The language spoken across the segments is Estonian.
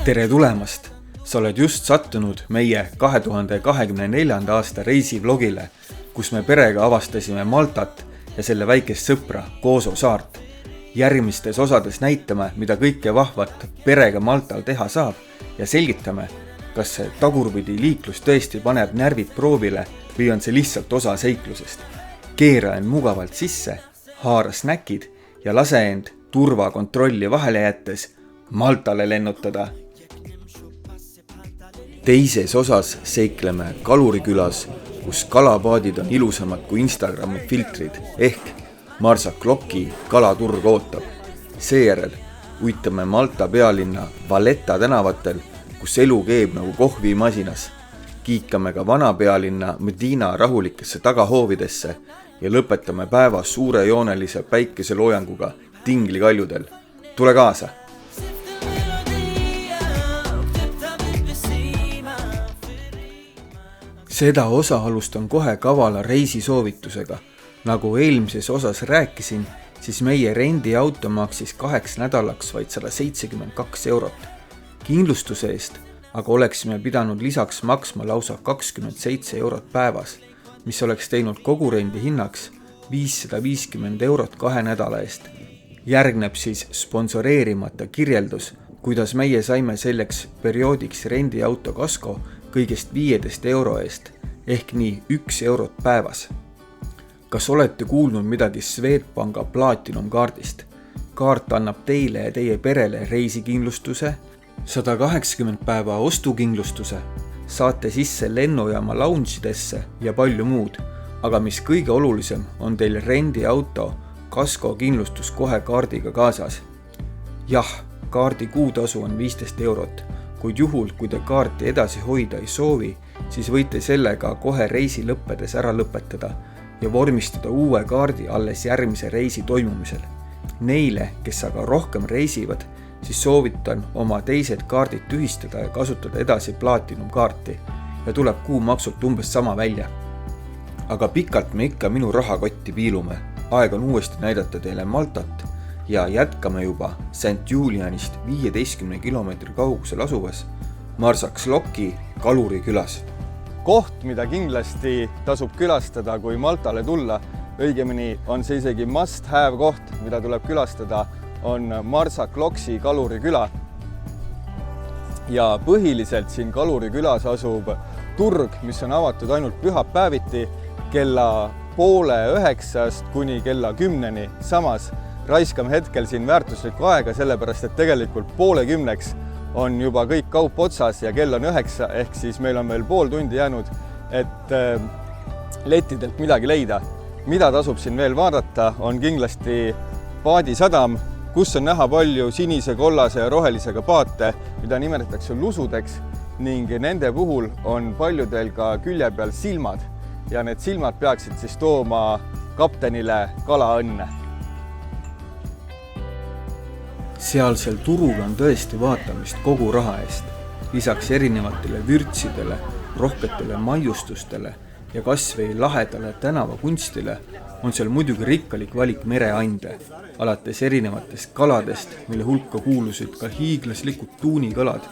Tere tulemast! Sa oled just sattunud meie 2024. aasta reisivlogile, kus me perega avastasime Maltat ja selle väikest sõpra Gozo saart. Järgmistes osades näitame, mida kõike vahvat perega Maltal teha saab ja selgitame, kas see tagurpidi liiklus tõesti paneb närvid proovile või on see lihtsalt osa seiklusest. Keera end mugavalt sisse, haara snäkid ja lase end turvakontrolli vahele jättes Maltale lennutada. Teises osas seikleme Kalurikülas, kus kalapaadid on ilusamad kui Instagrami filtrid ehk Marsakloki kalaturg ootab. Seejärel uitame Malta pealinna Valletta tänavatel, kus elu keeb nagu kohvimasinas. Kiikame ka vana pealinna Medina rahulikesse tagahoovidesse ja lõpetame päeva suurejoonelise päikeseloojanguga Tingli kaljudel. Tule kaasa! Seda osa alustan kohe kavala reisisoovitusega. Nagu eelmises osas rääkisin, siis meie rendiauto maksis 8 nädalaks vaid 172 €. Kindlustuse eest aga oleksime pidanud lisaks maksma lausa 27 € päevas, mis oleks teinud kogu rendi hinnaks 550 € 2 nädala eest. Järgneb siis sponsoreerimata kirjeldus, kuidas meie saime selleks perioodiks rendiauto kasko kõigest 15 € eest, ehk nii 1 € päevas. Kas olete kuulnud midagi Swedbanka Platinum kaardist? Kaart annab teile ja teie perele reisikindlustuse, 180 päeva ostukindlustuse, saate sisse lennujaama lounge'idesse ja palju muud, aga mis kõige olulisem, on teil rendiauto kasko kindlustus kohe kaardiga kaasas. Jah, kaardi kuutasu on 15 €, kuid juhul, kui te kaarti edasi hoida ei soovi, siis võite sellega kohe reisi lõppedes ära lõpetada ja vormistada uue kaardi alles järgmise reisi toimumisel. Neile, kes aga rohkem reisivad, siis soovitan oma teised kaardid tühistada ja kasutada edasi Platinum kaarti ja tuleb kuumaksult umbes sama välja. Aga pikalt me ikka minu rahakotti piilume. Aeg on uuesti näidata teile Maltat ja jätkame juba St Julianist 15 kilomeetri kaugusel asuvas Marsakloki Kalurikülas. Koht, mida kindlasti tasub külastada, kui Maltale tulla, õigemini on see isegi must have koht, mida tuleb külastada, on Marsakloki Kaluriküla. Ja põhiliselt siin Kalurikülas asub turg, mis on avatud ainult pühapäeviti kella 8:30 kuni kella 10. Samas raiskame hetkel siin väärtuslikku aega, sellepärast et tegelikult 9:30 on juba kõik kaup otsas ja kell on 9, ehk siis meil on veel pool tundi jäänud, et lettidelt midagi leida. Mida tasub siin veel vaadata, on kindlasti paadisadam, kus on näha palju sinise, kollase ja rohelisega paate, mida nimetatakse lusudeks, ning nende puhul on paljudel ka külje peal silmad ja need silmad peaksid siis tooma kaptenile kalaõnne. Sealsel turul on tõesti vaatamist kogu raha eest. Lisaks erinevatele vürtsidele, rohketele maiustustele ja kasvõi lahedale tänavakunstile on seal muidugi rikkalik valik mereande, alates erinevatest kaladest, mille hulka kuulusid ka hiiglaslikud tuunikalad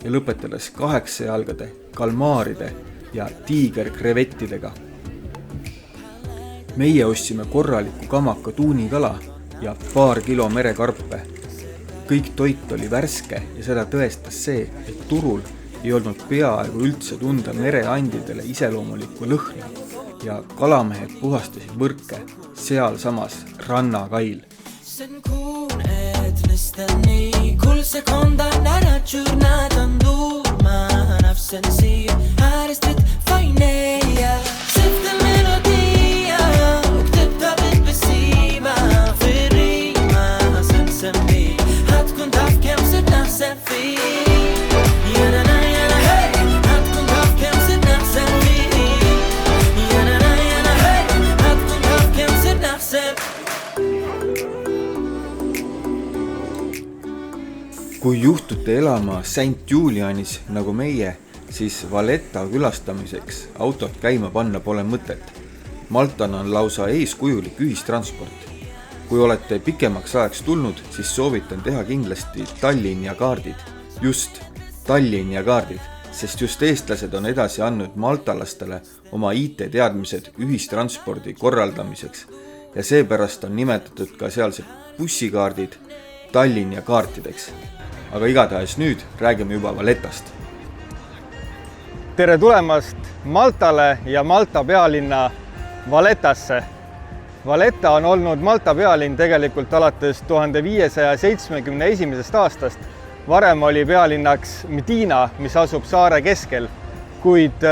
ja lõpetades 8-jalgade, kalmaaride ja tiigerkrevettidega. Meie ostsime korraliku kamaka tuunikala ja paar kilo merekarpe. Kõik toit oli värske ja seda tõestas see, et turul ei olnud peaaegu üldse tunda mereandidele iseloomulikku lõhna ja kalamehed puhastasid võrke sealsamas rannakail. Kui juhtute elama St Julianis nagu meie, siis Valletta külastamiseks autot käima panna pole mõtet. Maltal on lausa eeskujulik ühistransport. Kui olete pikemaks ajaks tulnud, siis soovitan teha kindlasti Tallinn ja kaardid. Just Tallinn ja kaardid, sest just eestlased on edasi andnud maltalastele oma IT-teadmised ühistranspordi korraldamiseks ja seepärast on nimetatud ka sealsed bussikaardid Tallinn ja kaartideks. Aga igatahes nüüd räägime juba Vallettast. Tere tulemast Maltale ja Malta pealinna Vallettasse. Valletta on olnud Malta pealinn tegelikult alates 1571. aastast. Varem oli pealinnaks Mdina, mis asub saare keskel, kuid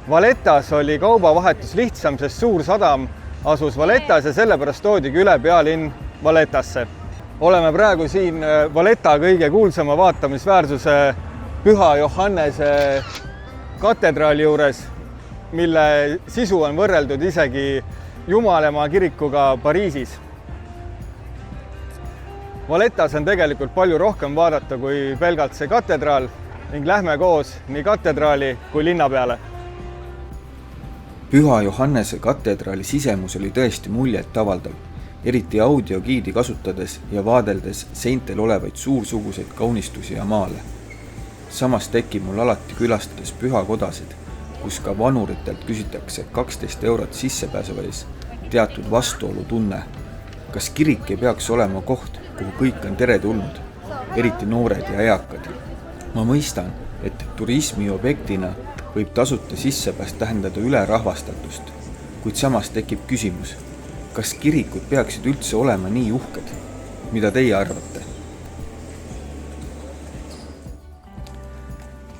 Vallettas oli kaubavahetus lihtsam, sest suur sadam asus Vallettas ja sellepärast toodigi üle pealinn Vallettasse. Oleme praegu siin Valletta kõige kuulsama vaatamisväärsuse Püha Johannese katedraali juures, mille sisu on võrreldud isegi Jumalamaa kirikuga Pariisis. Vallettas on tegelikult palju rohkem vaadata kui pelgalt see katedraal ning lähme koos nii katedraali kui linna peale. Püha Johannese katedraali sisemus oli tõesti muljet avaldav, eriti audiogiidi kasutades ja vaadeldes seintel olevaid suursuguseid kaunistusi ja maale. Samas tekib mul alati külastades pühakodasid, kus ka vanuritelt küsitakse 12 eurot sissepääsu ees teatud vastuolu tunne. Kas kirik ei peaks olema koht, kuhu kõik on teretulnud, eriti noored ja eakad? Ma mõistan, et turismiobjektina võib tasuta sissepääs tähendada ülerahvastatust, kuid samas tekib küsimus, kas kirikud peaksid üldse olema nii uhked? Mida teie arvate?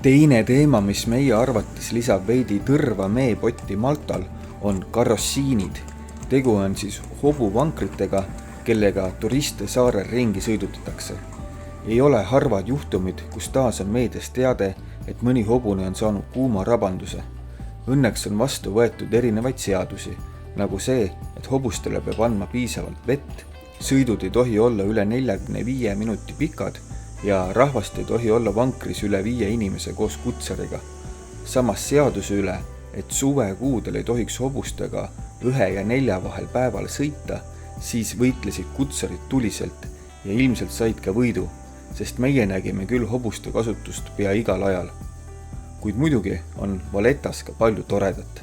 Teine teema, mis meie arvates lisab veidi tõrva meepotti Maltal, on karossiinid. Tegu on siis hobuvankritega, kellega turiste saarel ringi sõidutatakse. Ei ole harvad juhtumid, kus taas on meedias teade, et mõni hobune on saanud kuuma rabanduse. Õnneks on vastu võetud erinevaid seadusi, nagu see, et hobustele peab andma piisavalt vett, sõidud ei tohi olla üle 45 minuti pikad ja rahvast ei tohi olla vankris üle 5 inimese koos kutsariga. Samas seaduse üle, et suvekuudel ei tohiks hobustega 1 ja 4 vahel päeval sõita, siis võitlesid kutsarid tuliselt ja ilmselt said ka võidu, sest meie nägime küll hobuste kasutust pea igal ajal. Kuid muidugi on Vallettas ka palju toredat.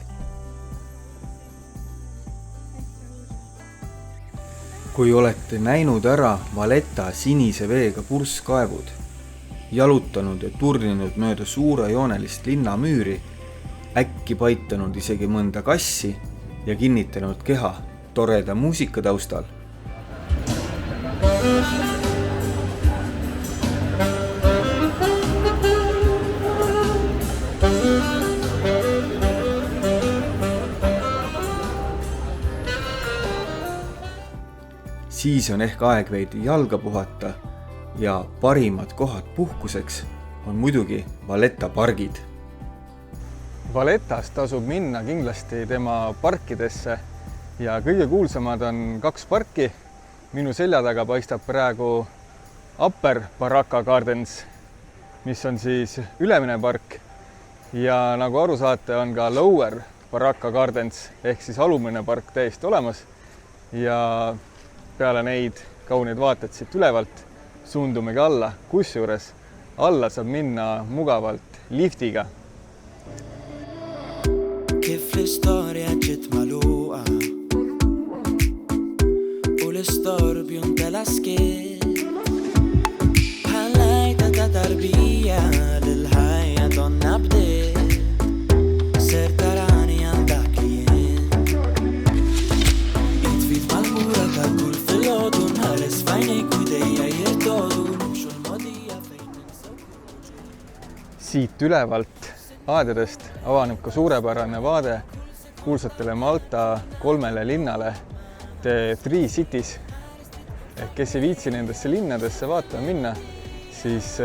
Kui olete näinud ära Valletta sinise veega purskkaevud, jalutanud ja turninud mööda suurejoonelist linnamüüri, äkki paitanud isegi mõnda kassi ja kinnitanud keha toreda muusika taustal, siis on ehk aeg veidi jalga puhata ja parimad kohad puhkuseks on muidugi Valletta pargid. Vallettas tasub minna kindlasti tema parkidesse ja kõige kuulsamad on 2 parki. Minu selja taga paistab praegu Upper Baraka Gardens, mis on siis ülemine park ja nagu aru saate, on ka Lower Baraka Gardens ehk siis alumine park täiesti olemas ja peale neid kauneid vaated siit ülevalt suundumegi alla, kusjuures alla saab minna mugavalt liftiga. كيف الستوريا جت ملوقة والستور بينت لاسكي حليت تربية للحياة دون بدي صرت راني عندك كلين يتفيد مالمورة كل في الأوضون هارس فينيك وديا يرتودون شو الماضية Siit ülevalt aedadest avaneb ka suurepärane vaade kuulsatele Malta 3 linnale The Three Cities. Kes ei viitsi nendesse linnadesse vaatama minna, siis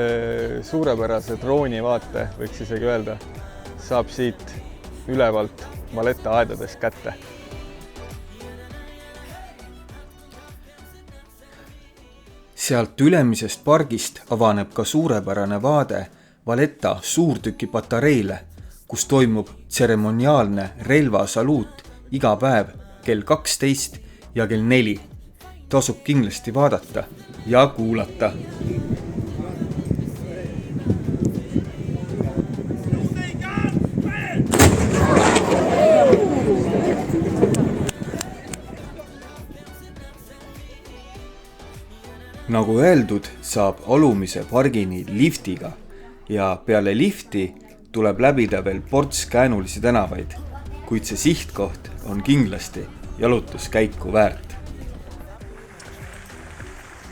suurepärase droonivaate, võiks isegi öelda, saab siit ülevalt Valletta aedades kätte. Sealt ülemisest pargist avaneb ka suurepärane vaade Valletta suurtüki patareile, kus toimub tseremoniaalne relvasaluut iga päev kell 12 ja kell 4. tasub kindlasti vaadata ja kuulata. Nagu öeldud, saab alumise pargini liftiga ja peale lifti tuleb läbida veel ports käänulisi tänavaid, kuid see sihtkoht on kindlasti jalutuskäiku väärt.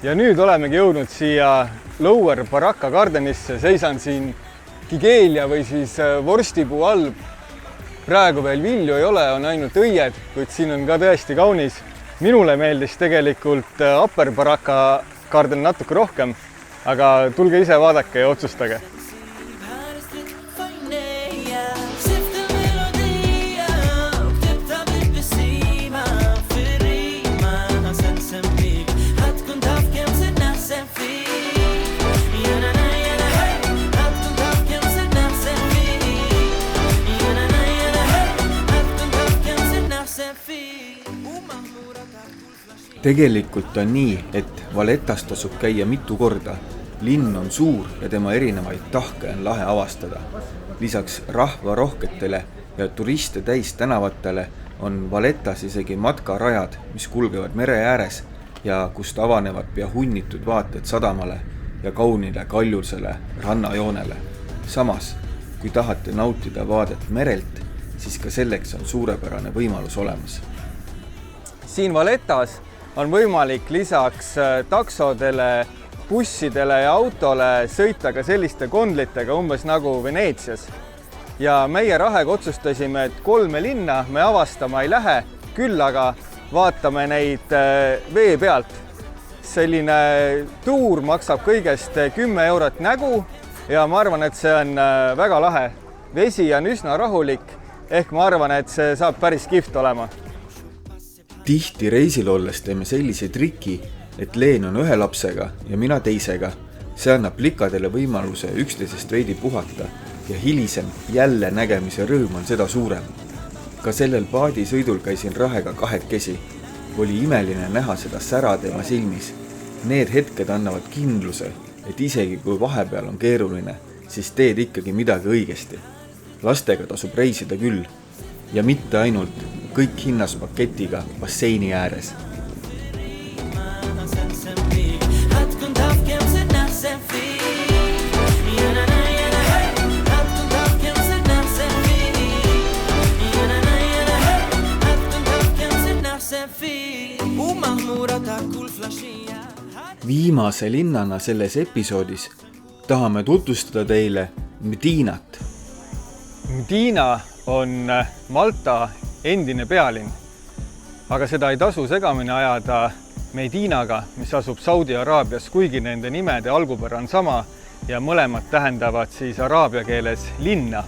Ja nüüd olemegi jõudnud siia Lower Baraka Gardenisse, seisan siin Kigelia või siis vorstipuu all. Praegu veel vilju ei ole, on ainult õied, kuid siin on ka tõesti kaunis. Minule meeldis tegelikult Upper Baraka Garden natuke rohkem, aga tulge ise vaadake ja otsustage. Tegelikult on nii, et Vallettas tasub käia mitu korda. Linn on suur ja tema erinevaid tahke on lahe avastada. Lisaks rahvarohketele ja turiste täis tänavatele on Vallettas isegi matkarajad, mis kulgevad mere ääres ja kust avanevad pea hunnitud vaated sadamale ja kaunile kaljusele rannajoonele. Samas, kui tahate nautida vaadet merelt, siis ka selleks on suurepärane võimalus olemas. Siin Vallettas on võimalik lisaks taksodele, bussidele ja autole sõita ka selliste kondlitega umbes nagu Veneetsias. Ja meie Rahega otsustasime, et 3 linna me avastama ei lähe, küll aga vaatame neid vee pealt. Selline tuur maksab kõigest 10 eurot nägu ja ma arvan, et see on väga lahe. Vesi on üsna rahulik, ehk ma arvan, et see saab päris kihvt olema. Tihti reisil olles teeme sellise triki, et Leen on ühe lapsega ja mina teisega. See annab plikadele võimaluse üksteisest veidi puhata ja hilisem jälle nägemise rõõm on seda suurem. Ka sellel paadisõidul käisin Rahega kahekesi. Oli imeline näha seda sära tema silmis. Need hetked annavad kindluse, et isegi kui vahepeal on keeruline, siis teed ikkagi midagi õigesti. Lastega tasub reisida küll ja mitte ainult kõik hinnas paketiga basseini ääres. Viimase linnana selles episoodis tahame tutvustada teile Medinat. Medina on Malta endine pealinn, aga seda ei tasu segamini ajada Medinaga, mis asub Saudi Araabias, kuigi nende nimede algupära on sama ja mõlemad tähendavad siis araabia keeles linna.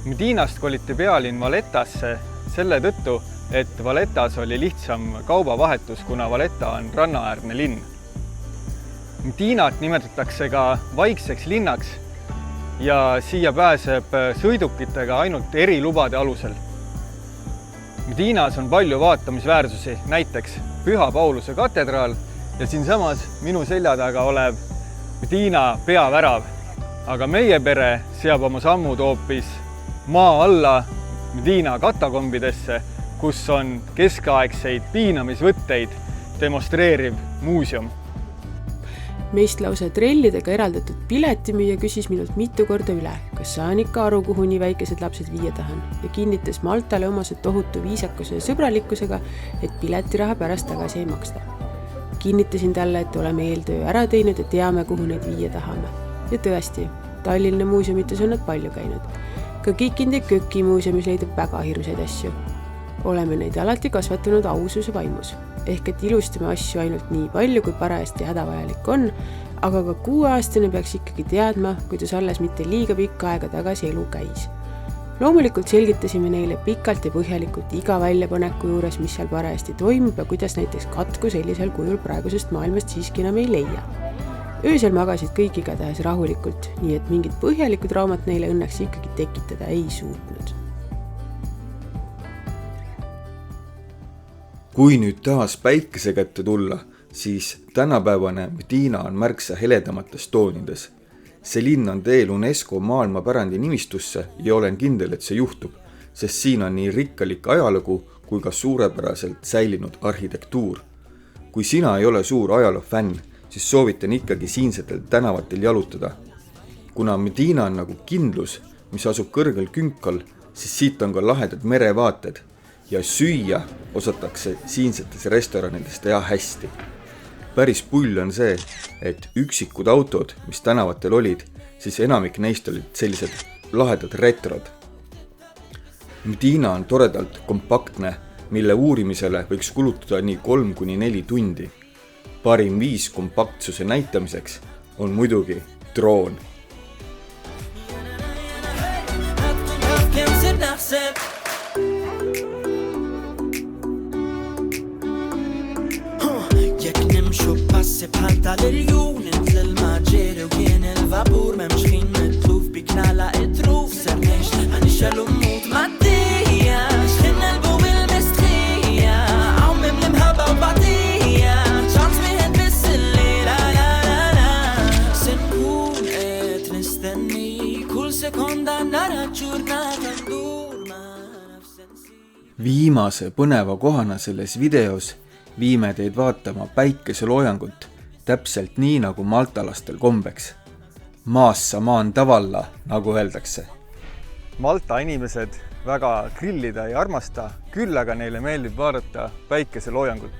Medinast koliti pealinn Vallettasse selle tõttu, et Vallettas oli lihtsam kaubavahetus, kuna Valletta on rannaäärne linn. Medinat nimetatakse ka vaikseks linnaks ja siia pääseb sõidukitega ainult erilubade alusel. Medinas on palju vaatamisväärsusi, näiteks Püha Pauluse katedraal ja siinsamas minu selja taga olev Medina peavärav. Aga meie pere seab oma sammud hoopis maa alla Medina katakombidesse, kus on keskaegseid piinamisvõtteid demonstreeriv muuseum. Meist lausa trellidega eraldatud piletimüüja küsis minult mitu korda üle, kas saan ikka aru, kuhu nii väikesed lapsed viia tahan ja kinnitas Maltale omase tohutu viisakuse ja sõbralikkusega, et piletiraha pärast tagasi ei maksta. Kinnitasin talle, et oleme eeltöö ära teinud ja teame, kuhu neid viia tahame. Ja tõesti, Tallinna muuseumites on nad palju käinud. Ka Kikinde Köki muuseumis leidub väga hirmsaid asju. Oleme neid alati kasvatanud aususe vaimus. Ehk et ilustame asju ainult nii palju, kui parajasti hädavajalik on, aga ka 6-aastane peaks ikkagi teadma, kuidas alles mitte liiga pikka aega tagasi elu käis. Loomulikult selgitasime neile pikalt ja põhjalikult iga väljapaneku juures, mis seal parajasti toimub ja kuidas näiteks katku sellisel kujul praegusest maailmast siiski enam ei leia. Öösel magasid kõik igatahes rahulikult, nii et mingit põhjalikku traumat neile õnneks ikkagi tekitada ei suutnud. Kui nüüd taas päikese kätte tulla, siis tänapäevane Medina on märksa heledamates toonides. See linn on teel UNESCO maailmapärandi nimistusse ja olen kindel, et see juhtub, sest siin on nii rikkalik ajalugu kui ka suurepäraselt säilinud arhitektuur. Kui sina ei ole suur ajaloo fänn, siis soovitan ikkagi siinsetel tänavatel jalutada. Kuna Medina on nagu kindlus, mis asub kõrgel künkal, siis siit on ka lahedad merevaated ja süüa osatakse siinsetes restoranides teha hästi. Päris pull on see, et üksikud autod, mis tänavatel olid, siis enamik neist olid sellised lahedad retrod. Medina on toredalt kompaktne, mille uurimisele võiks kulutada nii 3-4 tundi. Parim viis kompaktsuse näitamiseks on muidugi droon. بحال العيون مثل الماجير وكان الفابور ممش خين متلوف بكنالة اتروف سرناش هنشالو موت مادية شخنا البو بالمستخية عمم المهبة وبعضية شانس مهد بس الليل لا لا لا سنكون نستني كل سكوندا نرى جورنا تندور ما نفسنسي. Viimase põneva kohana selles videos viime teid vaatama päikeseloojangut täpselt nii nagu maltalastel kombeks. Maassa maan tavalla, nagu öeldakse. Malta inimesed väga grillida ei armasta, küll aga neile meeldib vaadata päikeseloojangut.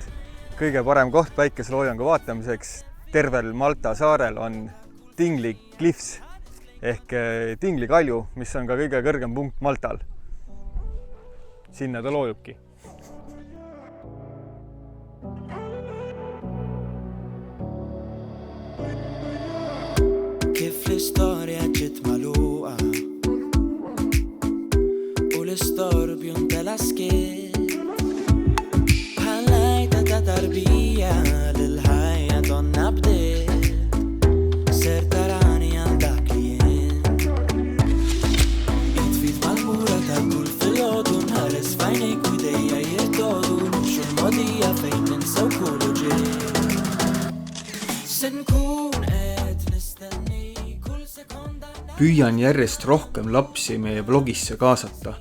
Kõige parem koht päikeseloojangu vaatamiseks tervel Malta saarel on Tingli Cliffs ehk Tingli kalju, mis on ka kõige kõrgem punkt Maltal. Sinna ta loojubki. Storia ġit maluqa u l-istorbju ntela skiet bħallajta ta' tarbija l-ħajja donna bdiet ser tarani għal dak li jien jitfit mal-mura tal-kull fil-ħodu nħares fajnejk u dejja jirtodu nxu l-modija fejn ninsaw kullu ġien senkun et nistenni. Püüan järjest rohkem lapsi meie vlogisse kaasata,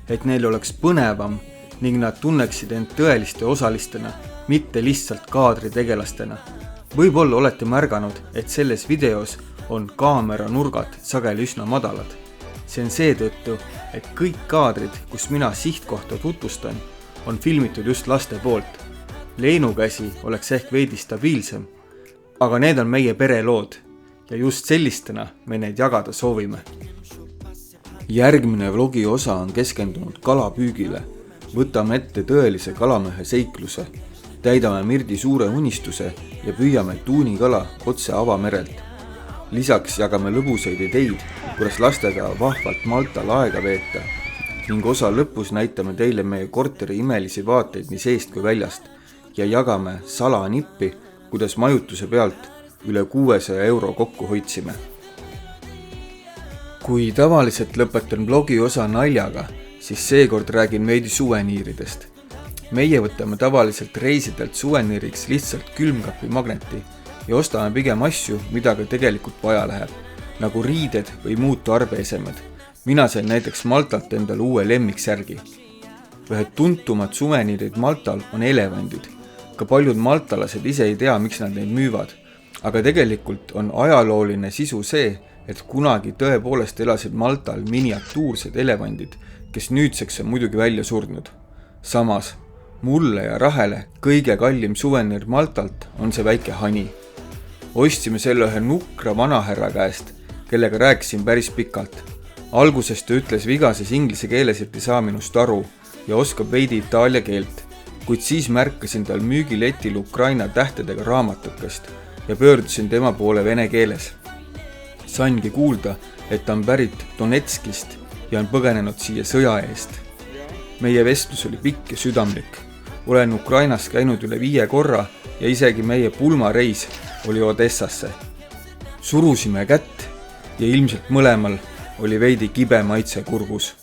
et neil oleks põnevam ning nad tunneksid end tõeliste osalistena, mitte lihtsalt kaadritegelastena. Võib-olla olete märganud, et selles videos on kaamera nurgad sageli üsna madalad. See on seetõttu, et kõik kaadrid, kus mina sihtkohta tutvustan, on filmitud just laste poolt. Leenukäsi oleks ehk veidi stabiilsem, aga need on meie perelood. Ja just sellistena me neid jagada soovime. Järgmine vlogi osa on keskendunud kalapüügile. Võtame ette tõelise kalamehe seikluse. Täidame Mirdi suure unistuse ja püüame tuunikala otse avamerelt. Lisaks jagame lõbusaid ideid, kuidas lastega vahvalt Maltal aega veeta. Ning osa lõpus näitame teile meie korteri imelisi vaateid nii seest kui väljast ja jagame salanippi, kuidas majutuse pealt üle 600 € kokku hoidsime. Kui tavaliselt lõpetan blogi osa naljaga, siis seekord räägin veidi suveniiridest. Meie võtame tavaliselt reisidelt suveniiriks lihtsalt külmkapi magneti ja ostame pigem asju, mida ka tegelikult vaja läheb, nagu riided või muud tarbeesemed. Mina sain näiteks Maltalt endale uue lemmiksärgi. Ühed tuntumad suveniirid Maltal on elevandid. Ka paljud maltalased ise ei tea, miks nad neid müüvad. Aga tegelikult on ajalooline sisu see, et kunagi tõepoolest elasid Maltal miniatuursed elevandid, kes nüüdseks on muidugi välja surnud. Samas, mulle ja Rahele kõige kallim suveniir Maltalt on see väike hani. Ostsime selle ühe nukra vanahärra käest, kellega rääkisin päris pikalt. Algusest ta ütles vigases inglise keeles, et ei saa minust aru ja oskab veidi itaalia keelt, kuid siis märkasin tal müügiletil Ukraina tähtedega raamatukest ja pöördusin tema poole vene keeles. Saingi kuulda, et ta on pärit Donetskist ja on põgenenud siia sõja eest. Meie vestlus oli pikk ja südamlik. Olen Ukrainas käinud üle 5 korra ja isegi meie pulmareis oli Odessasse. Surusime kätt ja ilmselt mõlemal oli veidi kibe maitse kurgus.